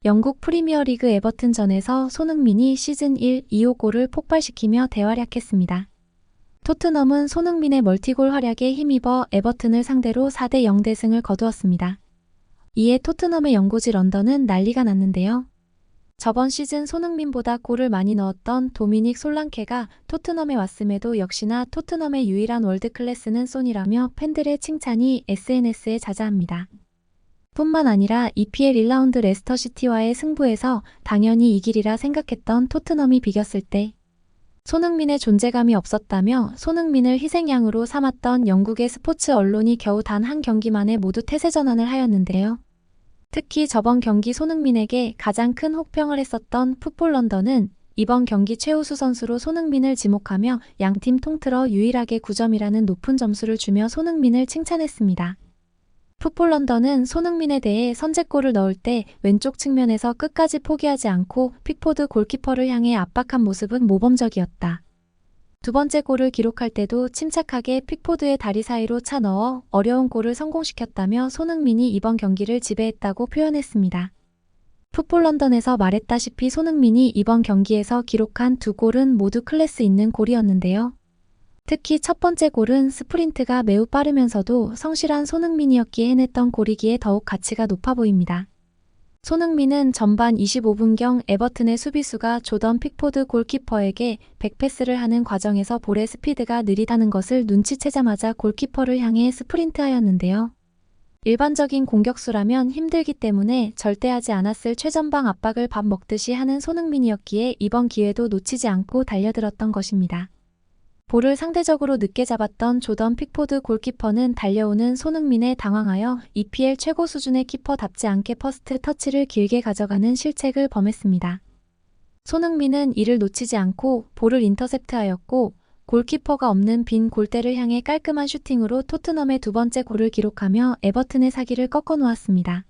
영국 프리미어리그 에버튼전에서 손흥민이 시즌 1, 2호 골을 폭발시키며 대활약했습니다. 토트넘은 손흥민의 멀티골 활약에 힘입어 에버튼을 상대로 4대0 대승을 거두었습니다. 이에 토트넘의 연고지 런던은 난리가 났는데요. 저번 시즌 손흥민보다 골을 많이 넣었던 도미닉 솔랑케가 토트넘에 왔음에도 역시나 토트넘의 유일한 월드클래스는 손이라며 팬들의 칭찬이 SNS에 자자합니다. 뿐만 아니라 EPL 1라운드 레스터시티와의 승부에서 당연히 이기리라 생각했던 토트넘이 비겼을 때 손흥민의 존재감이 없었다며 손흥민을 희생양으로 삼았던 영국의 스포츠 언론이 겨우 단 한 경기만에 모두 태세 전환을 하였는데요. 특히 저번 경기 손흥민에게 가장 큰 혹평을 했었던 풋볼 런던은 이번 경기 최우수 선수로 손흥민을 지목하며 양팀 통틀어 유일하게 9점이라는 높은 점수를 주며 손흥민을 칭찬했습니다. 풋볼 런던은 손흥민에 대해 선제골을 넣을 때 왼쪽 측면에서 끝까지 포기하지 않고 픽포드 골키퍼를 향해 압박한 모습은 모범적이었다. 두 번째 골을 기록할 때도 침착하게 픽포드의 다리 사이로 차 넣어 어려운 골을 성공시켰다며 손흥민이 이번 경기를 지배했다고 표현했습니다. 풋볼 런던에서 말했다시피 손흥민이 이번 경기에서 기록한 두 골은 모두 클래스 있는 골이었는데요. 특히 첫 번째 골은 스프린트가 매우 빠르면서도 성실한 손흥민이었기에 해냈던 골이기에 더욱 가치가 높아 보입니다. 손흥민은 전반 25분경 에버튼의 수비수가 조던 픽포드 골키퍼에게 백패스를 하는 과정에서 볼의 스피드가 느리다는 것을 눈치채자마자 골키퍼를 향해 스프린트하였는데요. 일반적인 공격수라면 힘들기 때문에 절대 하지 않았을 최전방 압박을 밥 먹듯이 하는 손흥민이었기에 이번 기회도 놓치지 않고 달려들었던 것입니다. 볼을 상대적으로 늦게 잡았던 조던 픽포드 골키퍼는 달려오는 손흥민에 당황하여 EPL 최고 수준의 키퍼답지 않게 퍼스트 터치를 길게 가져가는 실책을 범했습니다. 손흥민은 이를 놓치지 않고 볼을 인터셉트하였고 골키퍼가 없는 빈 골대를 향해 깔끔한 슈팅으로 토트넘의 두 번째 골을 기록하며 에버튼의 사기를 꺾어 놓았습니다.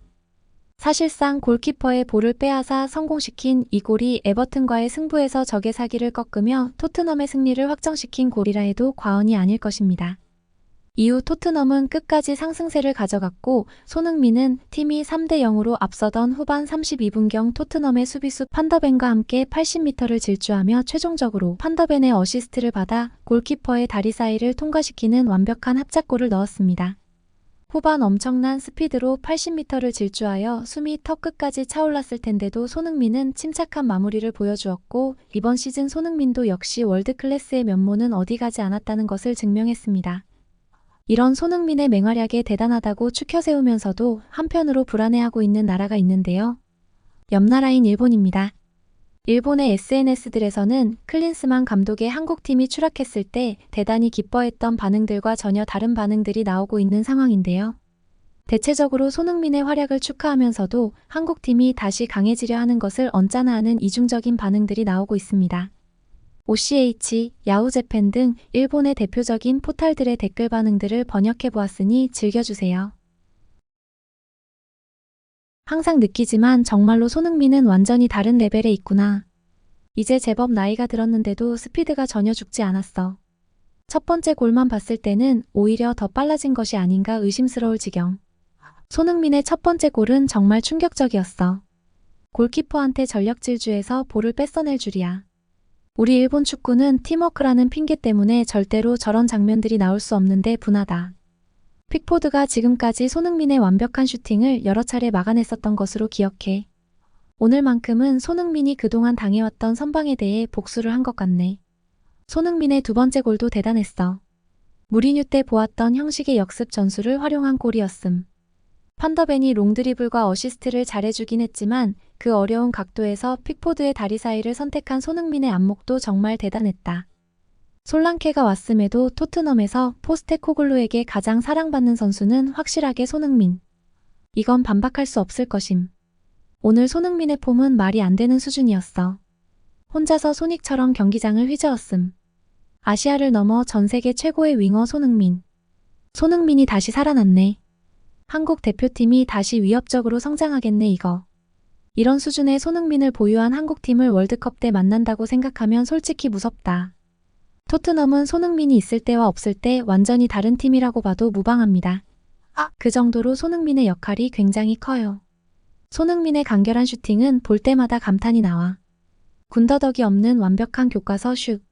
사실상 골키퍼의 볼을 빼앗아 성공시킨 이 골이 에버튼과의 승부에서 적의 사기를 꺾으며 토트넘의 승리를 확정시킨 골이라 해도 과언이 아닐 것입니다. 이후 토트넘은 끝까지 상승세를 가져갔고 손흥민은 팀이 3대0으로 앞서던 후반 32분경 토트넘의 수비수 판더벤과 함께 80m를 질주하며 최종적으로 판더벤의 어시스트를 받아 골키퍼의 다리 사이를 통과시키는 완벽한 합작골을 넣었습니다. 후반 엄청난 스피드로 80m를 질주하여 숨이 턱 끝까지 차올랐을 텐데도 손흥민은 침착한 마무리를 보여주었고 이번 시즌 손흥민도 역시 월드클래스의 면모는 어디 가지 않았다는 것을 증명했습니다. 이런 손흥민의 맹활약에 대단하다고 추켜세우면서도 한편으로 불안해하고 있는 나라가 있는데요. 옆나라인 일본입니다. 일본의 SNS들에서는 클린스만 감독의 한국팀이 추락했을 때 대단히 기뻐했던 반응들과 전혀 다른 반응들이 나오고 있는 상황인데요. 대체적으로 손흥민의 활약을 축하하면서도 한국팀이 다시 강해지려 하는 것을 언짢아 하는 이중적인 반응들이 나오고 있습니다. OCH, 야후재팬 등 일본의 대표적인 포탈들의 댓글 반응들을 번역해 보았으니 즐겨주세요. 항상 느끼지만 정말로 손흥민은 완전히 다른 레벨에 있구나. 이제 제법 나이가 들었는데도 스피드가 전혀 죽지 않았어. 첫 번째 골만 봤을 때는 오히려 더 빨라진 것이 아닌가 의심스러울 지경. 손흥민의 첫 번째 골은 정말 충격적이었어. 골키퍼한테 전력 질주해서 볼을 뺏어낼 줄이야. 우리 일본 축구는 팀워크라는 핑계 때문에 절대로 저런 장면들이 나올 수 없는데 분하다. 픽포드가 지금까지 손흥민의 완벽한 슈팅을 여러 차례 막아냈었던 것으로 기억해. 오늘만큼은 손흥민이 그동안 당해왔던 선방에 대해 복수를 한 것 같네. 손흥민의 두 번째 골도 대단했어. 무리뉴 때 보았던 형식의 역습 전술을 활용한 골이었음. 판더벤이 롱드리블과 어시스트를 잘해주긴 했지만 그 어려운 각도에서 픽포드의 다리 사이를 선택한 손흥민의 안목도 정말 대단했다. 솔랑케가 왔음에도 토트넘에서 포스테코글루에게 가장 사랑받는 선수는 확실하게 손흥민. 이건 반박할 수 없을 것임. 오늘 손흥민의 폼은 말이 안 되는 수준이었어. 혼자서 소닉처럼 경기장을 휘저었음. 아시아를 넘어 전 세계 최고의 윙어 손흥민. 손흥민이 다시 살아났네. 한국 대표팀이 다시 위협적으로 성장하겠네 이거. 이런 수준의 손흥민을 보유한 한국팀을 월드컵 때 만난다고 생각하면 솔직히 무섭다. 토트넘은 손흥민이 있을 때와 없을 때 완전히 다른 팀이라고 봐도 무방합니다. 그 정도로 손흥민의 역할이 굉장히 커요. 손흥민의 간결한 슈팅은 볼 때마다 감탄이 나와. 군더더기 없는 완벽한 교과서 슛.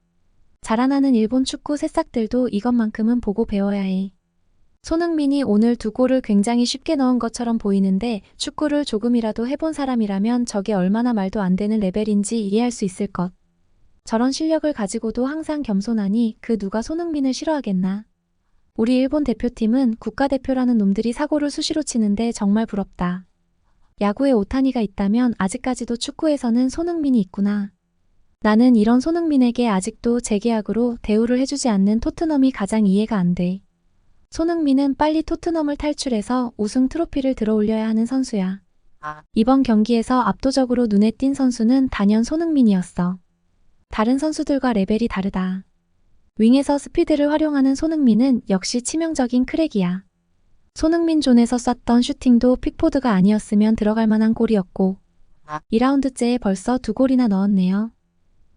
자라나는 일본 축구 새싹들도 이것만큼은 보고 배워야 해. 손흥민이 오늘 두 골을 굉장히 쉽게 넣은 것처럼 보이는데 축구를 조금이라도 해본 사람이라면 저게 얼마나 말도 안 되는 레벨인지 이해할 수 있을 것. 저런 실력을 가지고도 항상 겸손하니 그 누가 손흥민을 싫어하겠나. 우리 일본 대표팀은 국가대표라는 놈들이 사고를 수시로 치는데 정말 부럽다. 야구에 오타니가 있다면 아직까지도 축구에서는 손흥민이 있구나. 나는 이런 손흥민에게 아직도 재계약으로 대우를 해주지 않는 토트넘이 가장 이해가 안 돼. 손흥민은 빨리 토트넘을 탈출해서 우승 트로피를 들어올려야 하는 선수야. 이번 경기에서 압도적으로 눈에 띈 선수는 단연 손흥민이었어. 다른 선수들과 레벨이 다르다. 윙에서 스피드를 활용하는 손흥민은 역시 치명적인 크랙이야. 손흥민 존에서 쐈던 슈팅도 픽포드가 아니었으면 들어갈 만한 골이었고 2라운드째에 벌써 2골이나 넣었네요.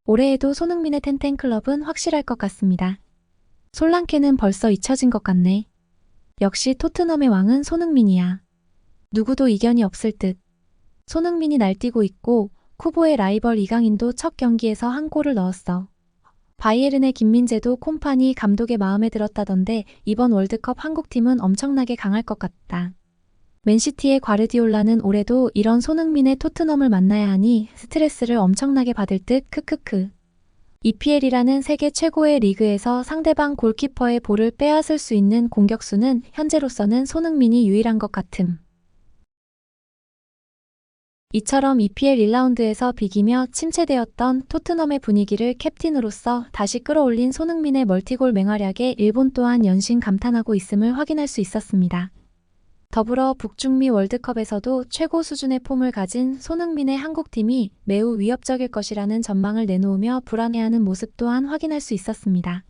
올해에도 손흥민의 텐텐클럽은 확실할 것 같습니다. 솔랑케는 벌써 잊혀진 것 같네. 역시 토트넘의 왕은 손흥민이야. 누구도 이견이 없을 듯. 손흥민이 날뛰고 있고 쿠보의 라이벌 이강인도 첫 경기에서 한 골을 넣었어. 바이에른의 김민재도 콤파니 감독의 마음에 들었다던데 이번 월드컵 한국팀은 엄청나게 강할 것 같다. 맨시티의 과르디올라는 올해도 이런 손흥민의 토트넘을 만나야 하니 스트레스를 엄청나게 받을 듯 크크크. EPL이라는 세계 최고의 리그에서 상대방 골키퍼의 볼을 빼앗을 수 있는 공격수는 현재로서는 손흥민이 유일한 것 같음. 이처럼 EPL 1라운드에서 비기며 침체되었던 토트넘의 분위기를 캡틴으로서 다시 끌어올린 손흥민의 멀티골 맹활약에 일본 또한 연신 감탄하고 있음을 확인할 수 있었습니다. 더불어 북중미 월드컵에서도 최고 수준의 폼을 가진 손흥민의 한국팀이 매우 위협적일 것이라는 전망을 내놓으며 불안해하는 모습 또한 확인할 수 있었습니다.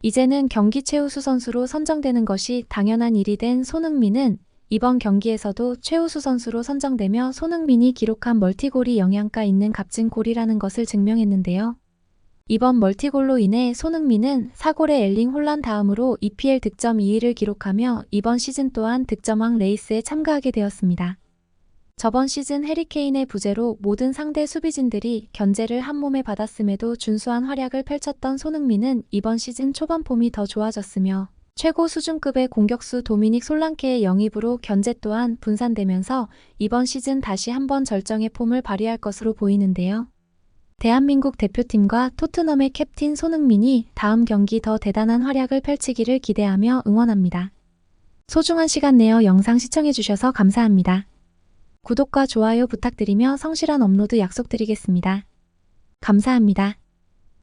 이제는 경기 최우수 선수로 선정되는 것이 당연한 일이 된 손흥민은 이번 경기에서도 최우수 선수로 선정되며 손흥민이 기록한 멀티골이 영향가 있는 값진 골이라는 것을 증명했는데요. 이번 멀티골로 인해 손흥민은 4골의 엘링 홀란 다음으로 EPL 득점 2위를 기록하며 이번 시즌 또한 득점왕 레이스에 참가하게 되었습니다. 저번 시즌 해리케인의 부재로 모든 상대 수비진들이 견제를 한몸에 받았음에도 준수한 활약을 펼쳤던 손흥민은 이번 시즌 초반 폼이 더 좋아졌으며 최고 수준급의 공격수 도미닉 솔랑케의 영입으로 견제 또한 분산되면서 이번 시즌 다시 한번 절정의 폼을 발휘할 것으로 보이는데요. 대한민국 대표팀과 토트넘의 캡틴 손흥민이 다음 경기 더 대단한 활약을 펼치기를 기대하며 응원합니다. 소중한 시간 내어 영상 시청해주셔서 감사합니다. 구독과 좋아요 부탁드리며 성실한 업로드 약속드리겠습니다. 감사합니다.